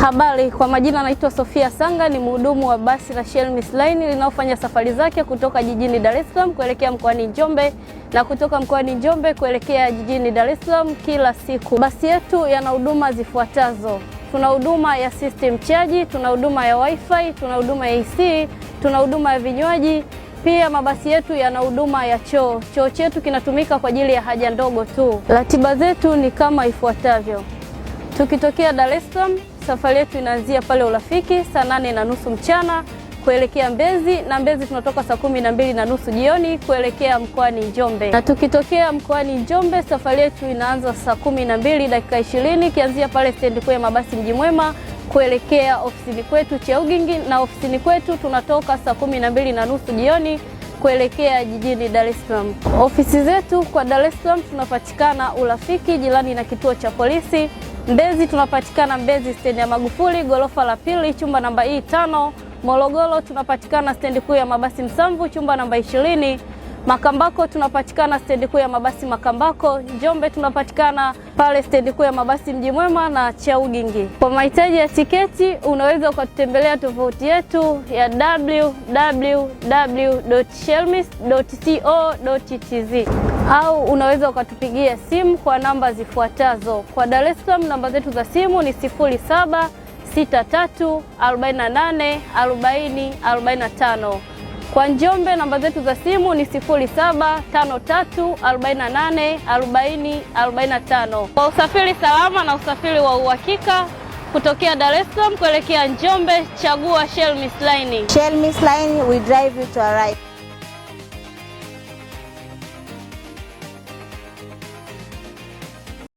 Habari, kwa majina naitwa Sofia Sanga, ni mhudumu wa basi la Shell Miss Line linalofanya safari zake kutoka jijini Dar es Salaam kuelekea mkoani Njombe na kutoka mkoani Njombe kuelekea jijini Dar es Salaam kila siku. Basi yetu yana huduma zifuatazo. Tuna huduma ya system charge, tuna huduma ya wifi, tuna huduma ya AC, tuna huduma ya vinywaji. Pia mabasi yetu yana huduma ya choo. Choo chetu kinatumika kwa ajili ya haja ndogo tu. Ratiba zetu ni kama ifuatavyo. Tukitokea Dar es Salaam, safari yetu inaanzia pale Urafiki saa 8:30 mchana kuelekea Mbezi, na Mbezi tunatoka saa 12:30 jioni kuelekea mkoani Njombe. Na tukitokea mkoani Njombe, safari yetu inaanza saa 12:20 kianzia pale stendi kuu ya mabasi Mji Mwema kuelekea ofisini kwetu Cheugingi, na ofisini kwetu tunatoka saa 12:30 jioni kuelekea jijini Dar es Salaam. Ofisi zetu kwa Dar es Salaam tunapatikana Urafiki jirani na kituo cha polisi. Mbezi tunapatikana Mbezi stendi ya Magufuli gorofa la pili chumba namba E5. Morogoro tunapatikana stendi kuu ya mabasi Msamvu chumba namba 20. Makambako tunapatikana stendi kuu ya mabasi Makambako. Njombe tunapatikana pale stendi kuu ya mabasi Mji Mwema na Cheugingi. Kwa mahitaji ya tiketi unaweza ukatutembelea tovuti yetu ya www.shellmiss.co.tz au unaweza ukatupigia simu kwa namba zifuatazo. Kwa Dar es Salaam namba zetu za simu ni 0763484045. Kwa Njombe namba zetu za simu ni 0753484045. Kwa usafiri salama na usafiri wa uhakika kutokea Dar es Salaam kuelekea Njombe, chagua Shell Miss Line. Shell Miss Line, we drive you to arrive.